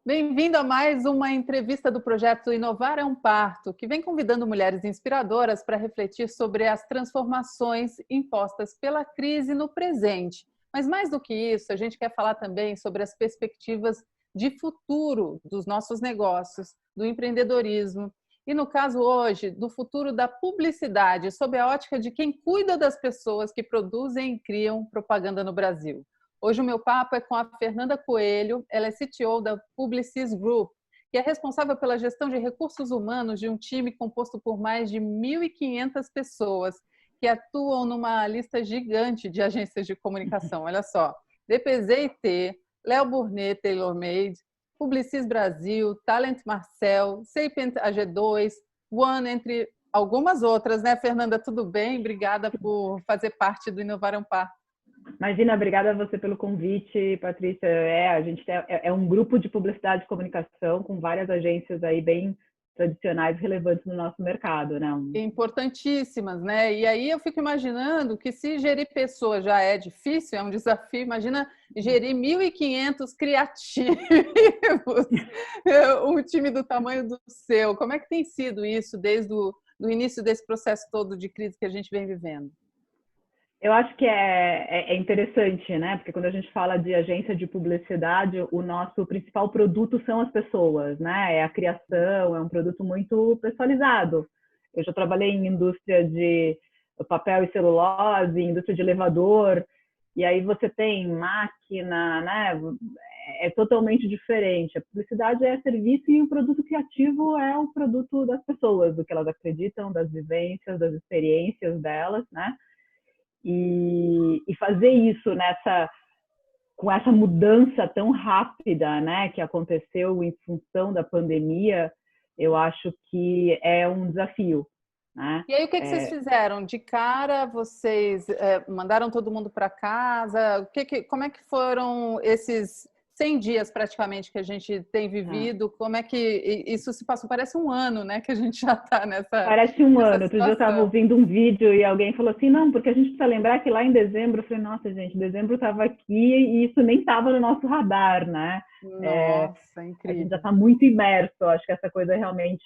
Bem-vindo a mais uma entrevista do projeto Inovar é um Parto, que vem convidando mulheres inspiradoras para refletir sobre as transformações impostas pela crise no presente. Mas mais do que isso, a gente quer falar também sobre as perspectivas de futuro dos nossos negócios, do empreendedorismo e, no caso hoje, do futuro da publicidade, sob a ótica de quem cuida das pessoas que produzem e criam propaganda no Brasil. Hoje o meu papo é com a Fernanda Coelho, ela é CTO da Publicis Group, que é responsável pela gestão de recursos humanos de um time composto por mais de 1.500 pessoas, que atuam numa lista gigante de agências de comunicação. Olha só, DPZ&T, Léo Burnet, TaylorMade, Publicis Brasil, Talent Marcel, Sapient AG2, One, entre algumas outras, né, Fernanda? Tudo bem? Obrigada por fazer parte do Inovar é um Par. Imagina, obrigada a você pelo convite, Patrícia. A gente é um grupo de publicidade e comunicação com várias agências aí bem tradicionais, relevantes no nosso mercado, né? Importantíssimas, né? E aí eu fico imaginando que se gerir pessoas já é difícil, é um desafio, imagina gerir 1.500 criativos, um time do tamanho do seu. Como é que tem sido isso desde o do início desse processo todo de crise que a gente vem vivendo? Eu acho que é interessante, né? Porque quando a gente fala de agência de publicidade, o nosso principal produto são as pessoas, né? É a criação, é um produto muito personalizado. Eu já trabalhei em indústria de papel e celulose, indústria de elevador, e aí você tem máquina, né? É totalmente diferente. A publicidade é serviço e o produto criativo é o produto das pessoas, do que elas acreditam, das vivências, das experiências delas, né? E fazer isso com essa mudança tão rápida, né, que aconteceu em função da pandemia, eu acho que é um desafio, né? E aí, o que vocês fizeram? De cara, vocês mandaram todo mundo para casa? Como é que foram esses 100 dias praticamente que a gente tem vivido? Como é que isso se passou? Parece um ano, né, que a gente já está Parece um nessa ano. Outro dia eu estava situação. ouvindo um vídeo e alguém falou assim, não, porque a gente precisa lembrar que lá em dezembro, eu falei, nossa, gente, dezembro estava aqui e isso nem estava no nosso radar, né? Nossa, A gente já incrível. está muito imerso. Eu acho que essa coisa realmente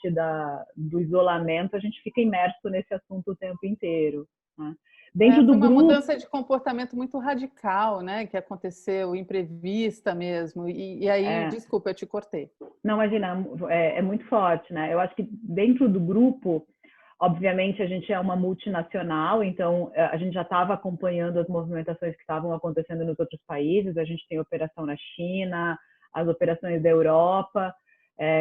do isolamento, a gente fica imerso nesse assunto o tempo inteiro, né? Dentro do Foi uma grupo, mudança de comportamento muito radical, né, que aconteceu, imprevista mesmo. E aí, é, desculpa, eu te cortei. não, imagina, é muito forte, né? Eu acho que dentro do grupo, obviamente, a gente é uma multinacional, então a gente já estava acompanhando as movimentações que estavam acontecendo nos outros países. A gente tem operação na China, as operações da Europa,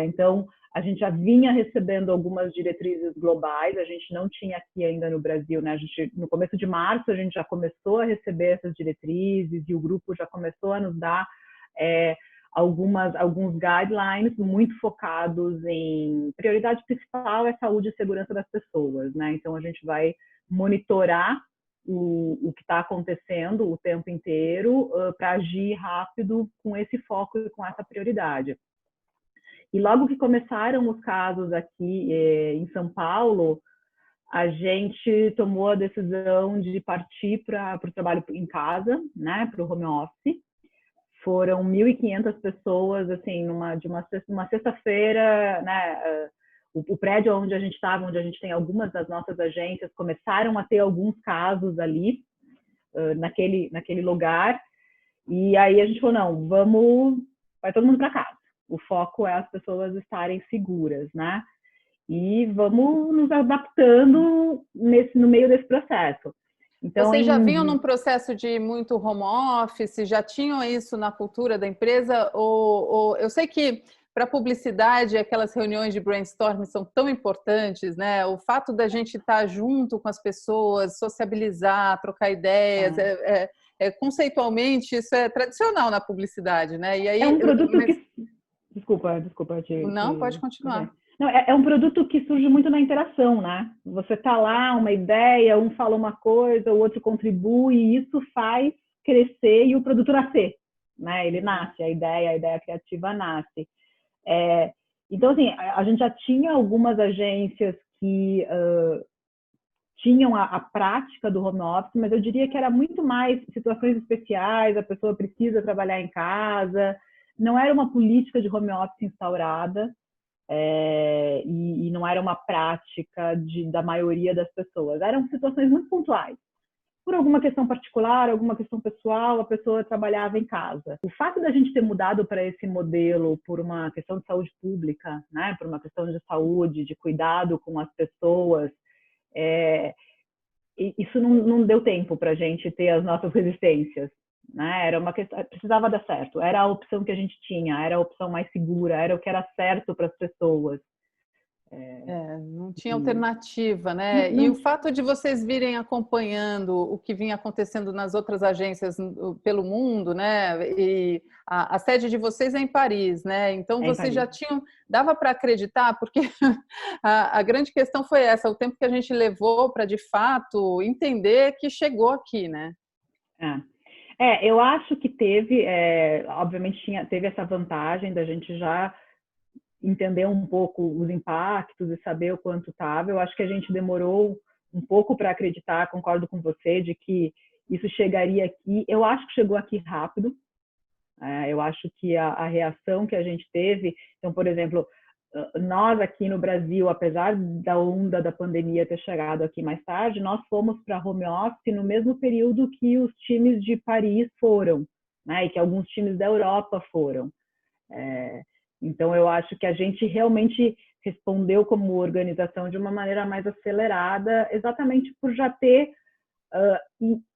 então a gente já vinha recebendo algumas diretrizes globais. A gente não tinha aqui ainda no Brasil, né? No começo de março, a gente já começou a receber essas diretrizes e o grupo já começou a nos dar é, alguns guidelines muito focados em prioridade principal é saúde e segurança das pessoas, né? Então a gente vai monitorar o que está acontecendo o tempo inteiro para agir rápido com esse foco e com essa prioridade. E logo que começaram os casos aqui em São Paulo, a gente tomou a decisão de partir para o trabalho em casa, né, para o home office. Foram 1.500 pessoas, assim, numa sexta-feira, né? O prédio onde a gente estava, onde a gente tem algumas das nossas agências, começaram a ter alguns casos ali, naquele lugar. E aí a gente falou, não, vai todo mundo para casa. O foco é as pessoas estarem seguras, né? E vamos nos adaptando no meio desse processo. Então, Vocês já vinham num processo de muito home office? Já tinham isso na cultura da empresa? Eu sei que para publicidade aquelas reuniões de brainstorming são tão importantes, né? O fato da gente estar junto com as pessoas, sociabilizar, trocar ideias, conceitualmente isso é tradicional na publicidade, né? E é aí, um produto mas que desculpa não, pode continuar. Não, é um produto que surge muito na interação, né? Você tá lá, uma ideia, um fala uma coisa, o outro contribui, e isso faz crescer e o produto nascer, né? Ele nasce, a ideia criativa nasce. Então, assim, a gente já tinha algumas agências que tinham a prática do home office, mas eu diria que era muito mais situações especiais, a pessoa precisa trabalhar em casa, não era uma política de home office instaurada, e não era uma prática da maioria das pessoas. Eram situações muito pontuais. Por alguma questão particular, alguma questão pessoal, a pessoa trabalhava em casa. O fato da gente ter mudado para esse modelo por uma questão de saúde pública, né, por uma questão de saúde, de cuidado com as pessoas, isso não deu tempo para a gente ter as nossas resistências. Né? Era uma questão, precisava dar certo. Era a opção que a gente tinha, era a opção mais segura, era o que era certo para as pessoas. Não tinha alternativa, né? E o fato de vocês virem acompanhando o que vinha acontecendo nas outras agências pelo mundo, né? E a sede de vocês é em Paris, né? Então vocês já tinham, dava para acreditar, porque a grande questão foi essa, o tempo que a gente levou para de fato entender que chegou aqui, né? Eu acho que teve, obviamente teve essa vantagem da gente já entender um pouco os impactos e saber o quanto estava. Eu acho que a gente demorou um pouco para acreditar, concordo com você, de que isso chegaria aqui. Eu acho que chegou aqui rápido. Eu acho que a reação que a gente teve... Então, por exemplo, nós aqui no Brasil, apesar da onda da pandemia ter chegado aqui mais tarde, nós fomos para home office no mesmo período que os times de Paris foram, né? E que alguns times da Europa foram. Então, eu acho que a gente realmente respondeu como organização de uma maneira mais acelerada, exatamente por já ter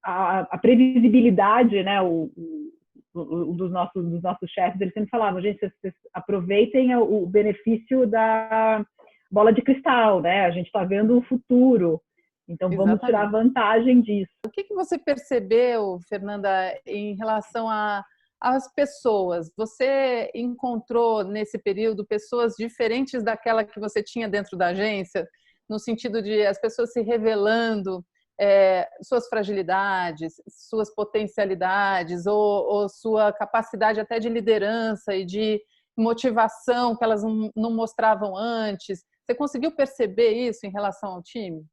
a previsibilidade, né? Um dos nossos chefes, eles sempre falavam, gente, vocês aproveitem o benefício da bola de cristal, né? A gente está vendo o futuro, então vamos tirar vantagem disso. O que você percebeu, Fernanda, em relação às pessoas? Você encontrou nesse período pessoas diferentes daquela que você tinha dentro da agência, no sentido de as pessoas se revelando suas fragilidades, suas potencialidades ou sua capacidade até de liderança e de motivação que elas não mostravam antes? Você conseguiu perceber isso em relação ao time?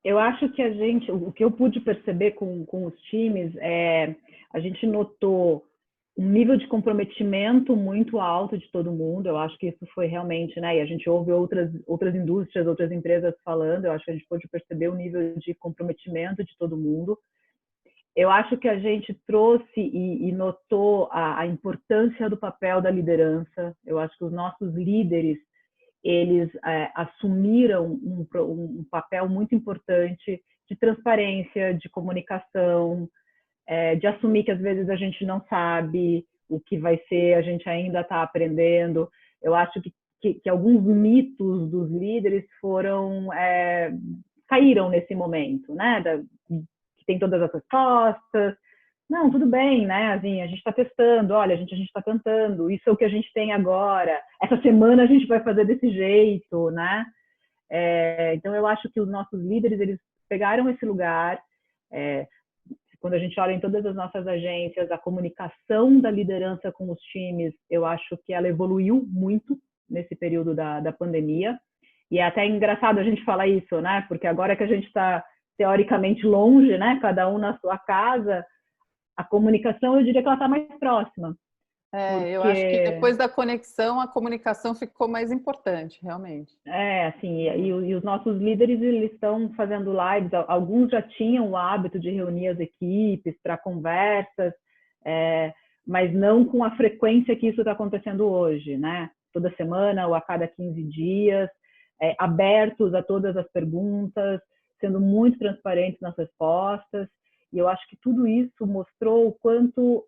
Eu acho que o que eu pude perceber com os times a gente notou um nível de comprometimento muito alto de todo mundo. Eu acho que isso foi realmente, né? E a gente ouve outras indústrias, outras empresas falando. Eu acho que a gente pôde perceber o nível de comprometimento de todo mundo. Eu acho que a gente trouxe e notou a importância do papel da liderança. Eu acho que os nossos líderes, eles assumiram um papel muito importante de transparência, de comunicação, de assumir que às vezes a gente não sabe o que vai ser, a gente ainda está aprendendo. Eu acho que alguns mitos dos líderes caíram nesse momento, né? Que tem todas as respostas. Não, tudo bem, né? Assim, a gente está testando, olha, a gente está tentando, isso é o que a gente tem agora. Essa semana a gente vai fazer desse jeito, né? Então, eu acho que os nossos líderes, eles pegaram esse lugar. Quando a gente olha em todas as nossas agências, a comunicação da liderança com os times, eu acho que ela evoluiu muito nesse período da pandemia. E é até engraçado a gente falar isso, né? Porque agora que a gente está teoricamente longe, né? Cada um na sua casa, a comunicação, eu diria que ela está mais próxima. Eu acho que depois da conexão, a comunicação ficou mais importante, realmente. Assim, e os nossos líderes, eles estão fazendo lives, alguns já tinham o hábito de reunir as equipes para conversas, mas não com a frequência que isso está acontecendo hoje, né? Toda semana ou a cada 15 dias, abertos a todas as perguntas, sendo muito transparentes nas respostas, e eu acho que tudo isso mostrou o quanto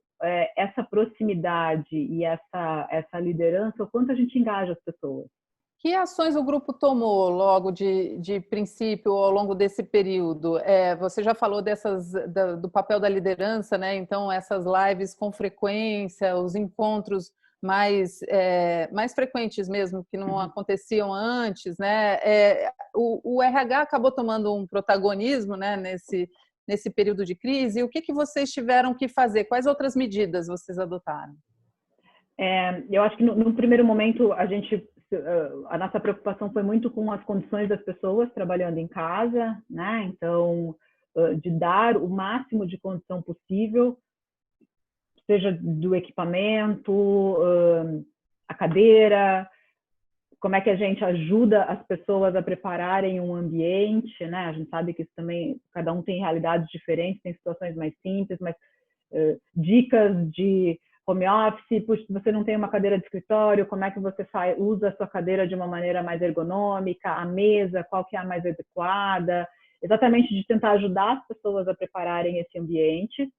essa proximidade e essa liderança, o quanto a gente engaja as pessoas. Que ações o grupo tomou logo de princípio ao longo desse período? Você já falou do papel da liderança, né? Então, essas lives com frequência, os encontros mais frequentes mesmo, que não aconteciam antes, né? O RH acabou tomando um protagonismo, né, nesse período de crise. E o que vocês tiveram que fazer? Quais outras medidas vocês adotaram? Eu acho que no primeiro momento a nossa preocupação foi muito com as condições das pessoas trabalhando em casa, né? Então, de dar o máximo de condição possível, seja do equipamento, a cadeira, como é que a gente ajuda as pessoas a prepararem um ambiente, né? A gente sabe que isso também, cada um tem realidades diferentes, tem situações mais simples, mas dicas de home office, puxa, se você não tem uma cadeira de escritório, como é que você usa a sua cadeira de uma maneira mais ergonômica, a mesa, qual que é a mais adequada, exatamente de tentar ajudar as pessoas a prepararem esse ambiente.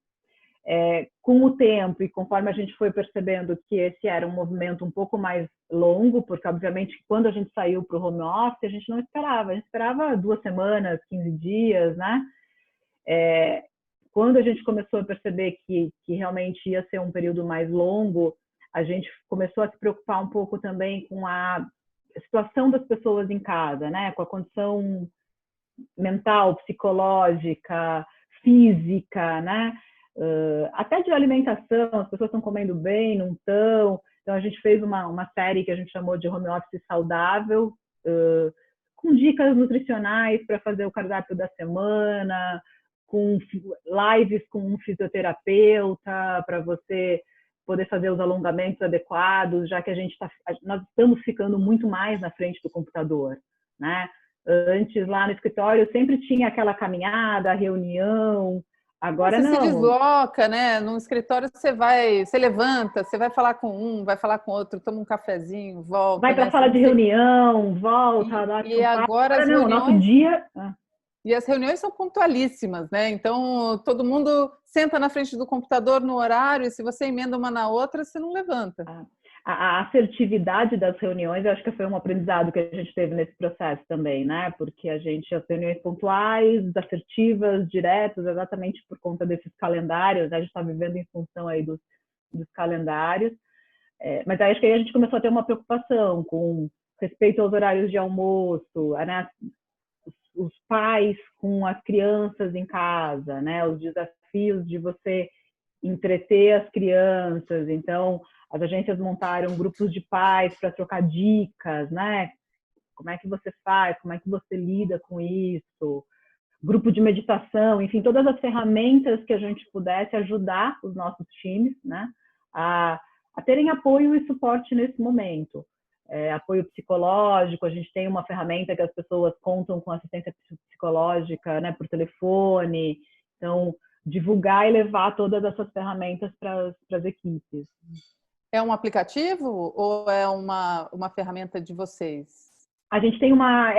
Com o tempo e conforme a gente foi percebendo que esse era um movimento um pouco mais longo, porque obviamente quando a gente saiu para o home office, a gente não esperava, a gente esperava 2 semanas, 15 dias, né? Quando a gente começou a perceber que realmente ia ser um período mais longo, a gente começou a se preocupar um pouco também com a situação das pessoas em casa, né? Com a condição mental, psicológica, física, né? Até de alimentação, as pessoas estão comendo bem, não estão. Então, a gente fez uma série que a gente chamou de Home Office Saudável, com dicas nutricionais para fazer o cardápio da semana, com lives com um fisioterapeuta, para você poder fazer os alongamentos adequados, já que nós estamos ficando muito mais na frente do computador, né? Antes, lá no escritório, sempre tinha aquela caminhada, reunião. Agora você não. se desloca, né? No escritório você levanta, você vai falar com um, vai falar com outro, toma um cafezinho, volta. Vai para a sala de reunião, volta, bate um papo. Agora as não, reuniões... nosso dia... E as reuniões são pontualíssimas, né? Então, todo mundo senta na frente do computador no horário e se você emenda uma na outra, você não levanta. A assertividade das reuniões, eu acho que foi um aprendizado que a gente teve nesse processo também, né? Porque as reuniões pontuais, assertivas, diretas, exatamente por conta desses calendários, né? A gente está vivendo em função aí dos calendários. Mas aí acho que aí a gente começou a ter uma preocupação com respeito aos horários de almoço, né? Os pais com as crianças em casa, né? Os desafios de você entreter as crianças. Então, as agências montaram grupos de pais para trocar dicas, né? Como é que você faz? Como é que você lida com isso? Grupo de meditação, enfim, todas as ferramentas que a gente pudesse ajudar os nossos times, né? A terem apoio e suporte nesse momento. Apoio psicológico, a gente tem uma ferramenta que as pessoas contam com assistência psicológica, né, por telefone. Então, divulgar e levar todas essas ferramentas para as equipes. É um aplicativo ou é uma ferramenta de vocês? A gente tem uma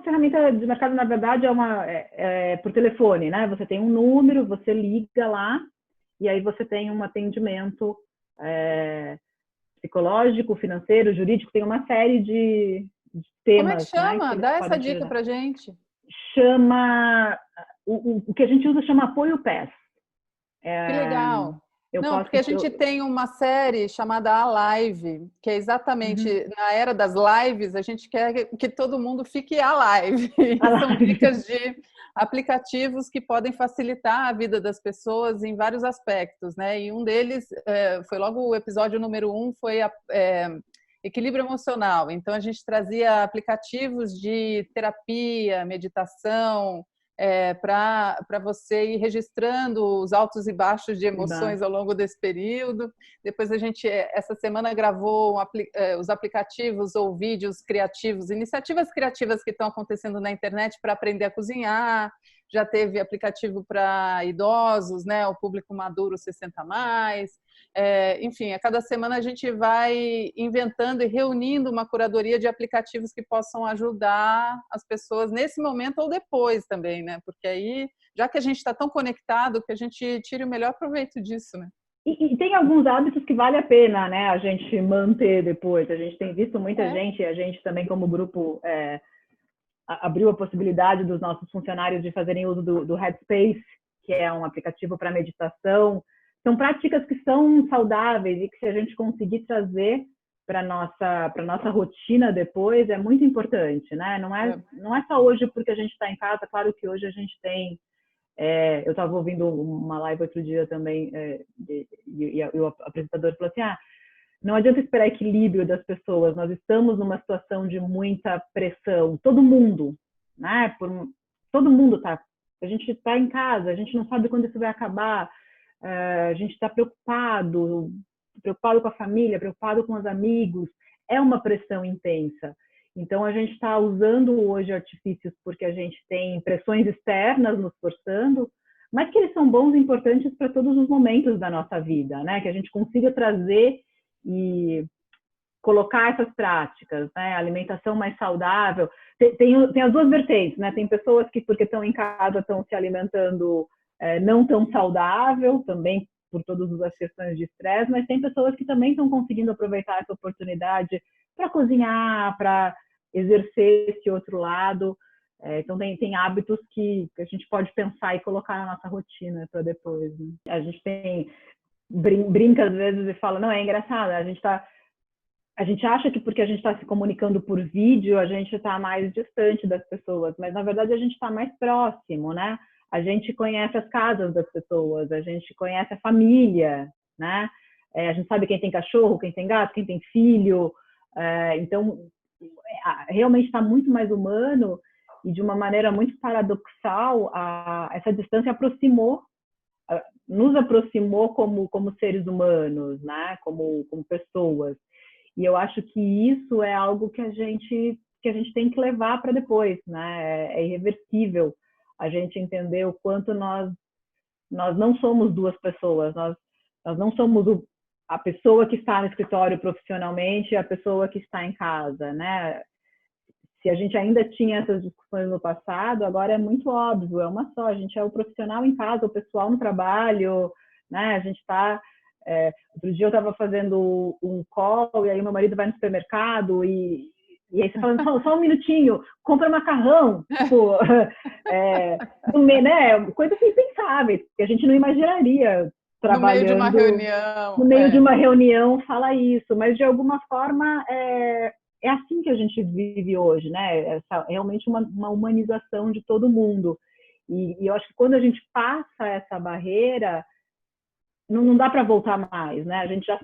ferramenta de mercado, na verdade, por telefone, né? Você tem um número, você liga lá e aí você tem um atendimento psicológico, financeiro, jurídico, tem uma série de temas. Como é que chama? Né, Dá essa dica pra gente. Chama... O que a gente usa chama Apoio PES. Que legal. Porque a gente tem uma série chamada A Live, que é exatamente na era das lives, a gente quer que todo mundo fique alive. São dicas de aplicativos que podem facilitar a vida das pessoas em vários aspectos, né? E um deles foi logo o episódio número 1, foi equilíbrio emocional. Então a gente trazia aplicativos de terapia, meditação, para você ir registrando os altos e baixos de emoções ao longo desse período. Depois a gente, essa semana, gravou os aplicativos ou vídeos criativos, iniciativas criativas que estão acontecendo na internet para aprender a cozinhar. Já teve aplicativo para idosos, né, o público maduro 60 mais. Enfim, a cada semana a gente vai inventando e reunindo uma curadoria de aplicativos que possam ajudar as pessoas nesse momento ou depois também, né? Porque aí, já que a gente está tão conectado, que a gente tire o melhor proveito disso, né? E tem alguns hábitos que vale a pena, né, a gente manter depois. A gente tem visto muita gente, a gente também como grupo abriu a possibilidade dos nossos funcionários de fazerem uso do Headspace, que é um aplicativo para meditação. São práticas que são saudáveis e que, se a gente conseguir trazer para nossa rotina depois, é muito importante, né? Não é só hoje porque a gente está em casa. Claro que hoje a gente tem... eu estava ouvindo uma live outro dia também e o apresentador falou assim, não adianta esperar equilíbrio das pessoas, nós estamos numa situação de muita pressão, todo mundo, né? Todo mundo tá, a gente está em casa, a gente não sabe quando isso vai acabar, a gente está preocupado com a família, preocupado com os amigos, é uma pressão intensa. Então, a gente está usando hoje artifícios porque a gente tem pressões externas nos forçando, mas que eles são bons e importantes para todos os momentos da nossa vida, né? Que a gente consiga trazer e colocar essas práticas, né? Alimentação mais saudável. Tem as duas vertentes, né? Tem pessoas que, porque estão em casa, estão se alimentando não tão saudável, também por todas as questões de estresse, mas tem pessoas que também estão conseguindo aproveitar essa oportunidade para cozinhar, para exercer esse outro lado. Então, tem hábitos que a gente pode pensar e colocar na nossa rotina para depois. Né? A gente brinca às vezes e fala, não, é engraçado, a gente acha que porque a gente está se comunicando por vídeo, a gente está mais distante das pessoas, mas na verdade a gente está mais próximo, né? A gente conhece as casas das pessoas, a gente conhece a família, né? A gente sabe quem tem cachorro, quem tem gato, quem tem filho. Então, realmente está muito mais humano e de uma maneira muito paradoxal, essa distância nos aproximou como seres humanos, né? Como pessoas. E eu acho que isso é algo que a gente tem que levar para depois, né? É irreversível a gente entender o quanto nós não somos duas pessoas, nós não somos a pessoa que está no escritório profissionalmente e a pessoa que está em casa, né? Se a gente ainda tinha essas discussões no passado, agora é muito óbvio, é uma só, a gente é o profissional em casa, o pessoal no trabalho, né? A gente está... outro dia eu estava fazendo um call e aí meu marido vai no supermercado e aí você fala, só um minutinho, compra macarrão, tipo, né? Coisa que impensável, que a gente não imaginaria trabalhando. No meio de uma reunião. No meio de uma reunião fala isso, mas de alguma forma é assim que a gente vive hoje, né? Realmente uma humanização de todo mundo. E eu acho que quando a gente passa essa barreira, não dá para voltar mais, né? A gente já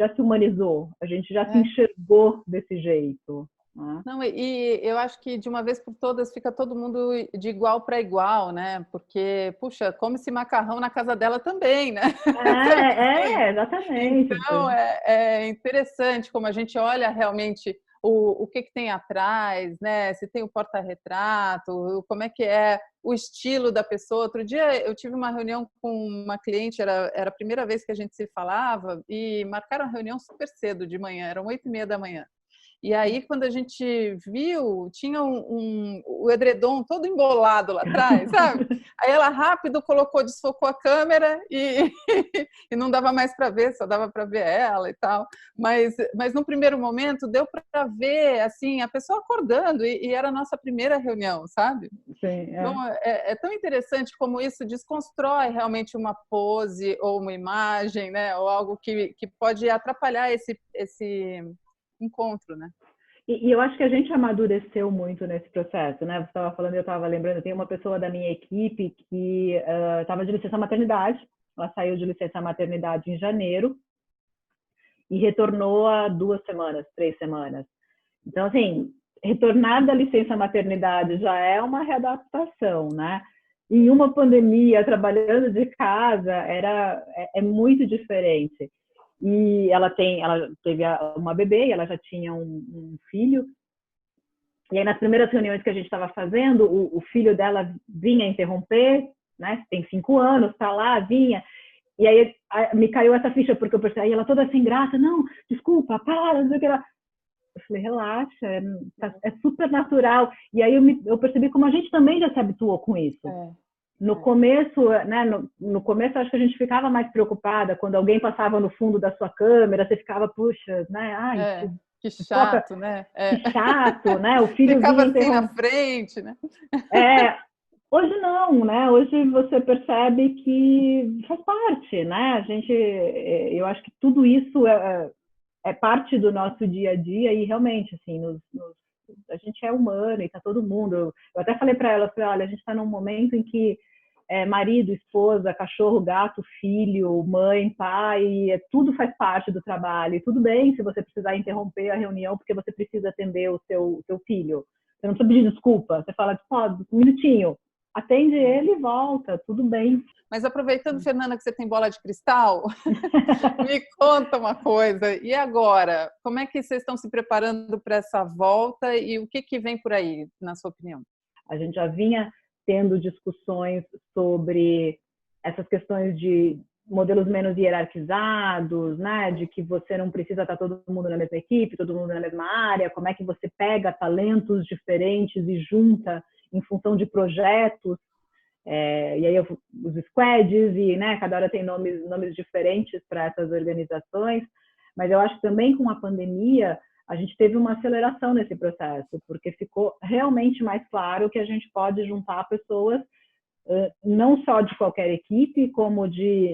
se humanizou, a gente já se enxergou desse jeito. Né? Não, e eu acho que de uma vez por todas fica todo mundo de igual para igual, né? Porque, puxa, come-se macarrão na casa dela também, né? Exatamente. Então, é interessante como a gente olha realmente o que tem atrás, né? Se tem o porta-retrato, como é o estilo da pessoa. Outro dia eu tive uma reunião com uma cliente, era a primeira vez que a gente se falava, e marcaram a reunião super cedo de manhã, eram 8h30 da manhã. E aí, quando a gente viu, tinha o edredom todo embolado lá atrás, sabe? Aí ela rápido desfocou a câmera e não dava mais para ver, só dava para ver ela e tal. Mas no primeiro momento deu para ver assim a pessoa acordando e era a nossa primeira reunião, sabe? Sim, Então, é tão interessante como isso desconstrói realmente uma pose ou uma imagem, né? Ou algo que pode atrapalhar esse encontro, né? E eu acho que a gente amadureceu muito nesse processo, né? Você estava falando, eu estava lembrando, tem uma pessoa da minha equipe que estava de licença maternidade, ela saiu de licença maternidade em janeiro e retornou há 2 semanas, 3 semanas. Então, assim, retornar da licença maternidade já é uma readaptação, né? Em uma pandemia, trabalhando de casa, é muito diferente. E ela teve uma bebê, ela já tinha um filho. E aí, nas primeiras reuniões que a gente estava fazendo, o filho dela vinha interromper, né? Tem 5 anos, está lá, vinha. E aí me caiu essa ficha, porque eu percebi, aí ela toda sem graça, não, desculpa, para, não sei o que lá. Eu falei, relaxa, é super natural. E aí eu percebi como a gente também já se habituou com isso. No começo, né? No começo, acho que a gente ficava mais preocupada quando alguém passava no fundo da sua câmera, você ficava, puxa, né? Ai, que chato, né? Que chato, né? O filho ficava assim na frente, né? Hoje não, né? Hoje você percebe que faz parte, né? Eu acho que tudo isso é parte do nosso dia a dia e realmente, assim, a gente é humano e tá todo mundo. Eu até falei para ela, olha, a gente está num momento em que marido, esposa, cachorro, gato, filho, mãe, pai, tudo faz parte do trabalho. E tudo bem se você precisar interromper a reunião porque você precisa atender o seu filho. Você não precisa pedir desculpa. Você fala, um minutinho, atende ele e volta, tudo bem. Mas aproveitando, Fernanda, que você tem bola de cristal, me conta uma coisa. E agora? Como é que vocês estão se preparando para essa volta e o que vem por aí, na sua opinião? A gente já vinha tendo discussões sobre essas questões de modelos menos hierarquizados, né? De que você não precisa estar todo mundo na mesma equipe, todo mundo na mesma área, como é que você pega talentos diferentes e junta em função de projetos. E aí os squads, e né, cada hora tem nomes diferentes para essas organizações, mas eu acho que também com a pandemia a gente teve uma aceleração nesse processo, porque ficou realmente mais claro que a gente pode juntar pessoas não só de qualquer equipe, como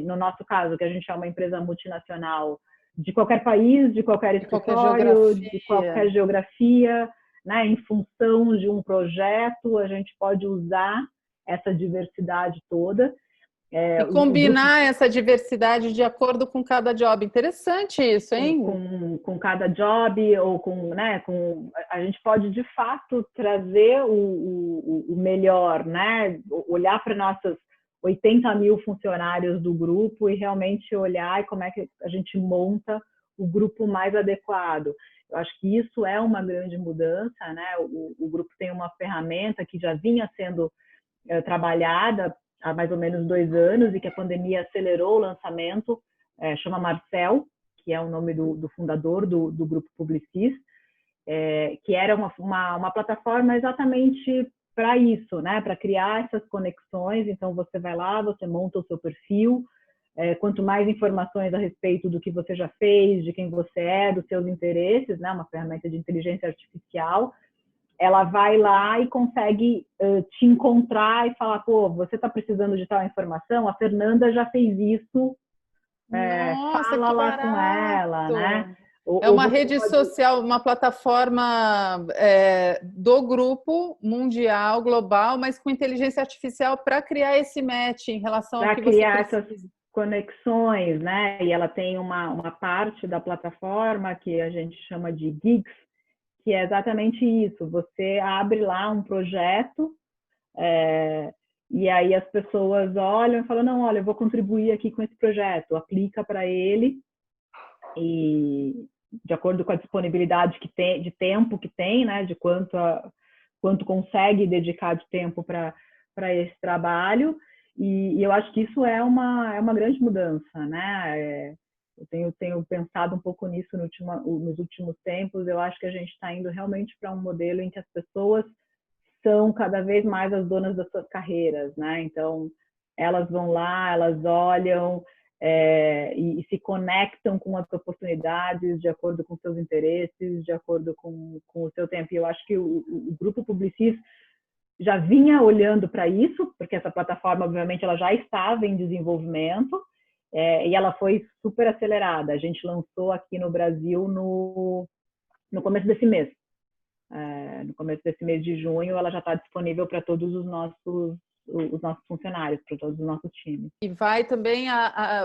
no nosso caso, que a gente é uma empresa multinacional, de qualquer país, de qualquer escritório, de qualquer geografia, né, em função de um projeto, a gente pode usar essa diversidade toda. E combinar essa diversidade de acordo com cada job. Interessante isso, hein? Com cada job, ou a gente pode, de fato, trazer o melhor, né? Olhar para nossos 80 mil funcionários do grupo e realmente olhar como é que a gente monta o grupo mais adequado. Eu acho que isso é uma grande mudança, né? O grupo tem uma ferramenta que já vinha sendo trabalhada há mais ou menos 2 anos e que a pandemia acelerou o lançamento, chama Marcel, que é o nome do fundador do Grupo Publicis, que era uma plataforma exatamente para isso, né? Para criar essas conexões. Então, você vai lá, você monta o seu perfil, quanto mais informações a respeito do que você já fez, de quem você é, dos seus interesses, né? Uma ferramenta de inteligência artificial, ela vai lá e consegue te encontrar e falar, pô, você está precisando de tal informação? A Fernanda já fez isso, Nossa, fala que lá barato. com ela, né? É uma rede social, uma plataforma do grupo mundial, global, mas com inteligência artificial para criar esse match em relação ao que você criar precisa. essas conexões, né? E ela tem uma parte da plataforma que a gente chama de gigs, que é exatamente isso. Você abre lá um projeto e aí as pessoas olham e falam, não, olha, eu vou contribuir aqui com esse projeto, aplica para ele e de acordo com a disponibilidade que tem, de tempo que tem, né, de quanto consegue dedicar de tempo para esse trabalho. E eu acho que isso é uma grande mudança, né? Eu tenho pensado um pouco nisso nos últimos tempos. Eu acho que a gente está indo realmente para um modelo em que as pessoas são cada vez mais as donas das suas carreiras, né? Então, elas vão lá, elas olham e se conectam com as oportunidades de acordo com seus interesses, de acordo com o seu tempo. E eu acho que o Grupo Publicis já vinha olhando para isso, porque essa plataforma, obviamente, ela já estava em desenvolvimento, e ela foi super acelerada. A gente lançou aqui no Brasil no começo desse mês. No começo desse mês de junho, ela já está disponível para todos os nossos funcionários, para todos os nossos times. E vai também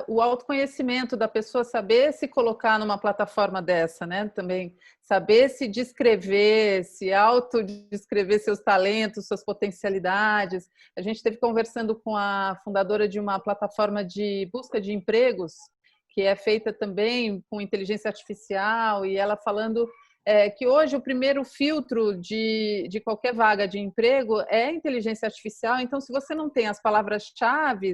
o autoconhecimento da pessoa, saber se colocar numa plataforma dessa, né? Também saber se descrever, se autodescrever seus talentos, suas potencialidades. A gente esteve conversando com a fundadora de uma plataforma de busca de empregos, que é feita também com inteligência artificial, e ela falando que hoje o primeiro filtro de qualquer vaga de emprego é a inteligência artificial. Então, se você não tem as palavras-chave,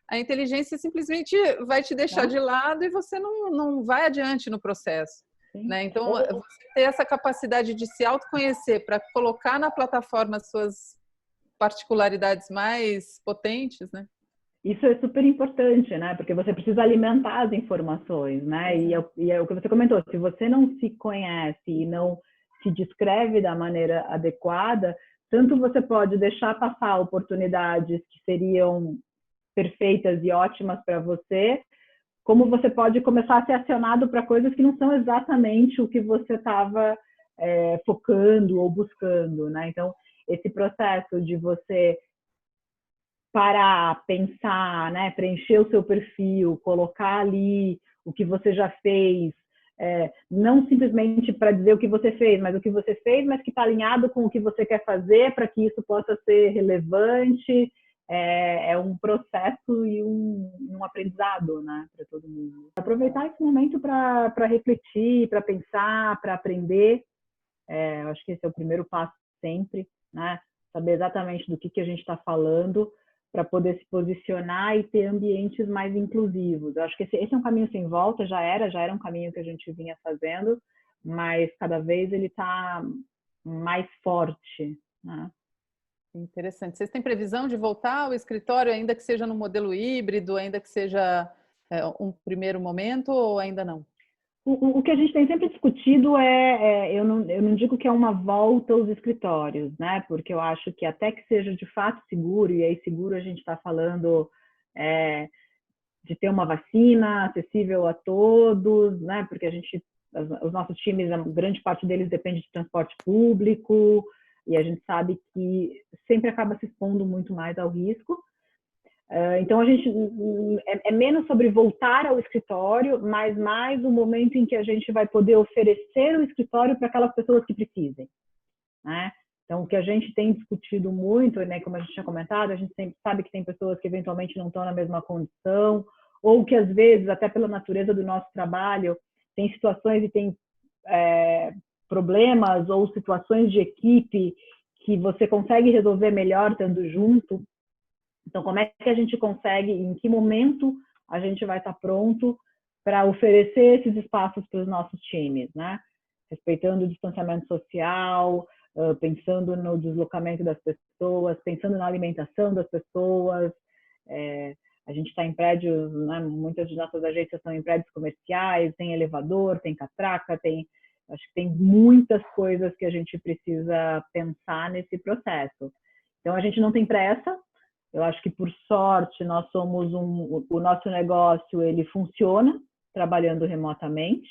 a inteligência simplesmente vai te deixar de lado e você não vai adiante no processo. Né? Então, você ter essa capacidade de se autoconhecer para colocar na plataforma suas particularidades mais potentes, né? Isso é super importante, né? Porque você precisa alimentar as informações, né? E é o que você comentou, se você não se conhece e não se descreve da maneira adequada, tanto você pode deixar passar oportunidades que seriam perfeitas e ótimas para você, como você pode começar a ser acionado para coisas que não são exatamente o que você estava focando ou buscando, né? Então, esse processo de você parar, pensar, né, preencher o seu perfil, colocar ali o que você já fez, não simplesmente para dizer o que você fez, mas o que você fez, mas que está alinhado com o que você quer fazer para que isso possa ser relevante. É um processo e um aprendizado, né, para todo mundo. Aproveitar esse momento para refletir, para pensar, para aprender. Eu acho que esse é o primeiro passo sempre, né? Saber exatamente do que a gente está falando para poder se posicionar e ter ambientes mais inclusivos. Eu acho que esse é um caminho sem volta, já era um caminho que a gente vinha fazendo, mas cada vez ele está mais forte, né? Interessante. Vocês têm previsão de voltar ao escritório, ainda que seja no modelo híbrido, ainda que seja um primeiro momento, ou ainda não? O que a gente tem sempre discutido eu não digo que é uma volta aos escritórios, né? Porque eu acho que até que seja de fato seguro, e aí seguro a gente está falando de ter uma vacina acessível a todos, né? Porque os nossos times, a grande parte deles depende de transporte público, e a gente sabe que sempre acaba se expondo muito mais ao risco. Então, a gente é menos sobre voltar ao escritório, mas mais o momento em que a gente vai poder oferecer o escritório para aquelas pessoas que precisem, né? Então, o que a gente tem discutido muito, né, como a gente tinha comentado, a gente sempre sabe que tem pessoas que eventualmente não estão na mesma condição, ou que às vezes, até pela natureza do nosso trabalho, tem situações e tem problemas ou situações de equipe que você consegue resolver melhor estando junto. Então, como é que a gente consegue, em que momento a gente vai estar pronto para oferecer esses espaços para os nossos times, né? Respeitando o distanciamento social, pensando no deslocamento das pessoas, pensando na alimentação das pessoas. A gente está em prédios, né? Muitas de nossas agências estão em prédios comerciais, tem elevador, tem catraca, acho que tem muitas coisas que a gente precisa pensar nesse processo. Então, a gente não tem pressa. Eu acho que, por sorte, nós somos o nosso negócio, ele funciona trabalhando remotamente.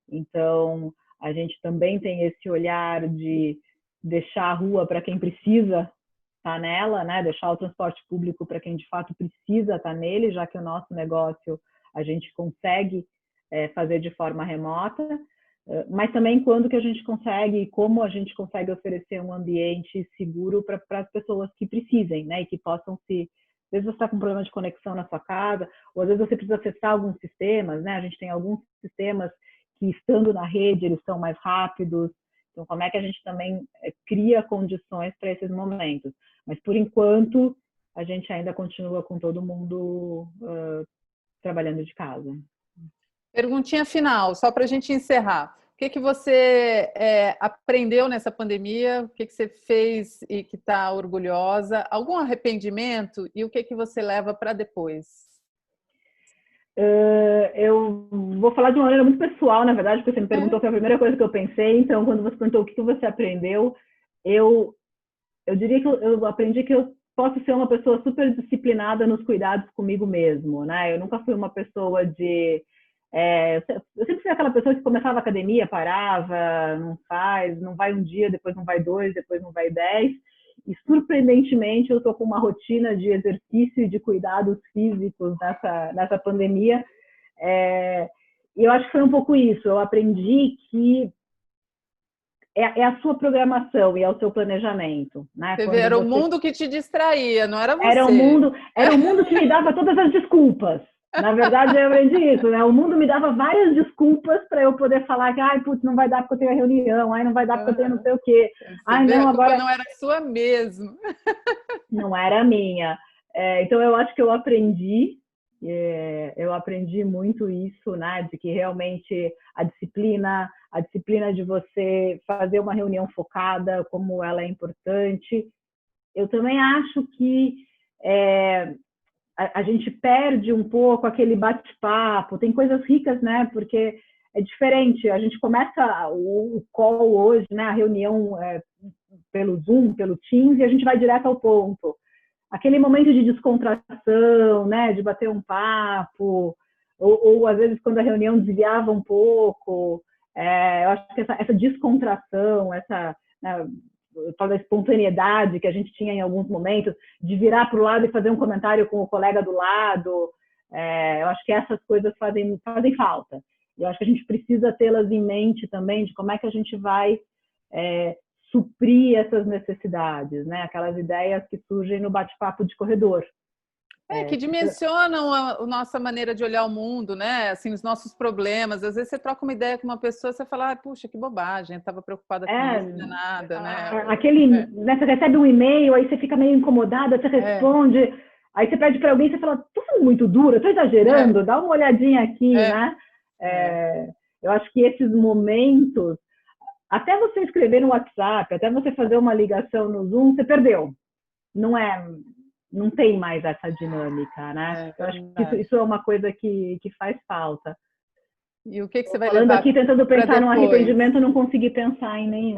Então, a gente também tem esse olhar de deixar a rua para quem precisa estar nela, né? Deixar o transporte público para quem, de fato, precisa estar nele, já que o nosso negócio a gente consegue fazer de forma remota. Mas também quando que a gente consegue e como a gente consegue oferecer um ambiente seguro para as pessoas que precisem, né? E que possam às vezes você está com um problema de conexão na sua casa, ou às vezes você precisa acessar alguns sistemas, né? A gente tem alguns sistemas que, estando na rede, eles são mais rápidos. Então, como é que a gente também cria condições para esses momentos? Mas, por enquanto, a gente ainda continua com todo mundo trabalhando de casa. Perguntinha final, só para a gente encerrar. O que você aprendeu nessa pandemia? O que você fez e que está orgulhosa? Algum arrependimento? E o que você leva para depois? Eu vou falar de uma maneira muito pessoal, na verdade, porque você me perguntou, foi a primeira coisa que eu pensei. Então, quando você perguntou o que você aprendeu, eu diria que eu aprendi que eu posso ser uma pessoa super disciplinada nos cuidados comigo mesmo, né? Eu nunca fui uma pessoa de... eu sempre fui aquela pessoa que começava a academia, parava, não vai um dia, depois não vai 2, depois não vai 10. E, surpreendentemente, eu estou com uma rotina de exercício e de cuidados físicos nessa pandemia. E eu acho que foi um pouco isso. Eu aprendi que é a sua programação e é o seu planejamento, né? Era o mundo que te distraía, não era você. Era o mundo que me dava todas as desculpas. Na verdade, eu aprendi isso, né? O mundo me dava várias desculpas para eu poder falar que, putz, não vai dar porque eu tenho a reunião, não vai dar porque eu tenho não sei o quê. Não, agora não era sua mesmo. Não era minha. Então, eu acho que eu aprendi muito isso, né? De que realmente a disciplina de você fazer uma reunião focada, como ela é importante. Eu também acho que a gente perde um pouco aquele bate-papo, tem coisas ricas, né? Porque é diferente, a gente começa o call hoje, né? A reunião pelo Zoom, pelo Teams, e a gente vai direto ao ponto. Aquele momento de descontração, né? De bater um papo, ou às vezes quando a reunião desviava um pouco, eu acho que essa descontração, da espontaneidade que a gente tinha em alguns momentos, de virar para o lado e fazer um comentário com o colega do lado. Eu acho que essas coisas fazem falta. E eu acho que a gente precisa tê-las em mente também, de como é que a gente vai suprir essas necessidades, né? Aquelas ideias que surgem no bate-papo de corredor. Que dimensionam a nossa maneira de olhar o mundo, né? Assim, os nossos problemas. Às vezes você troca uma ideia com uma pessoa, você fala, puxa, que bobagem, estava preocupada com isso, não é nada, né? Né, você recebe um e-mail, aí você fica meio incomodada, você responde, aí você pede para alguém, você fala, tô sendo muito dura, tô exagerando, dá uma olhadinha aqui, né? Eu acho que esses momentos, até você escrever no WhatsApp, até você fazer uma ligação no Zoom, você perdeu. Não tem mais essa dinâmica, né? Eu acho que isso é uma coisa que faz falta. E o que você vai falando levar aqui, tentando pensar num depois? arrependimento, não consegui pensar em nenhum.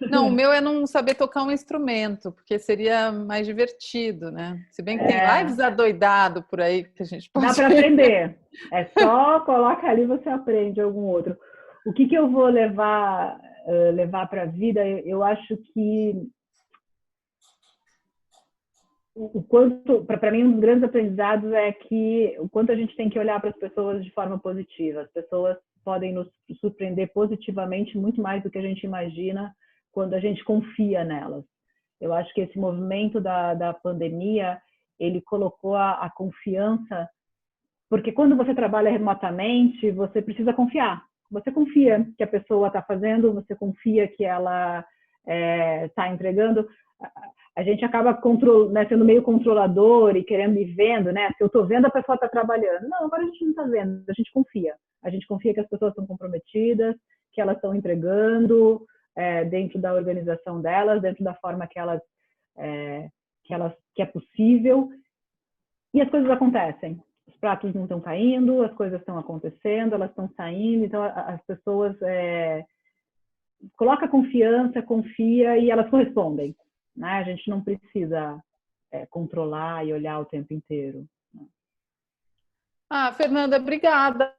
Não, o meu é não saber tocar um instrumento, porque seria mais divertido, né? Se bem que tem lives adoidado por aí que a gente pode... Dá para aprender. É só coloca ali, você aprende algum outro. O que eu vou levar para a vida? Eu acho que o quanto, para mim, um dos grandes aprendizados é que o quanto a gente tem que olhar para as pessoas de forma positiva. As pessoas podem nos surpreender positivamente muito mais do que a gente imagina quando a gente confia nelas. Eu acho que esse movimento da pandemia, ele colocou a confiança, porque quando você trabalha remotamente, você precisa confiar. Você confia que a pessoa está fazendo, você confia que ela está entregando. A gente acaba sendo meio controlador e querendo ir vendo, né? Se eu estou vendo, a pessoa está trabalhando. Não, agora a gente não está vendo, a gente confia. A gente confia que as pessoas estão comprometidas, que elas estão entregando dentro da organização delas, dentro da forma que é possível. E as coisas acontecem. Os pratos não estão caindo, as coisas estão acontecendo, elas estão saindo. Então, as pessoas colocam confiança, confia e elas correspondem. Né? A gente não precisa controlar e olhar o tempo inteiro. Fernanda, obrigada.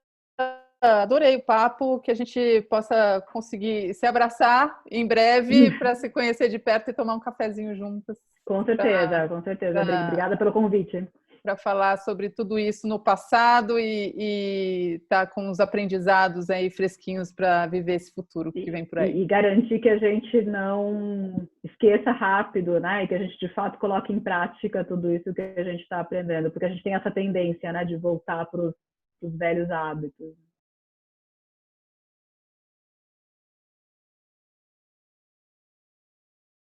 Adorei o papo, que a gente possa conseguir se abraçar em breve para se conhecer de perto e tomar um cafezinho juntas. Com certeza, com certeza. Obrigada pelo convite. Para falar sobre tudo isso no passado e tá com os aprendizados aí fresquinhos para viver esse futuro que vem por aí. E garantir que a gente não esqueça rápido, né? E que a gente, de fato, coloque em prática tudo isso que a gente está aprendendo. Porque a gente tem essa tendência, né, de voltar para os velhos hábitos.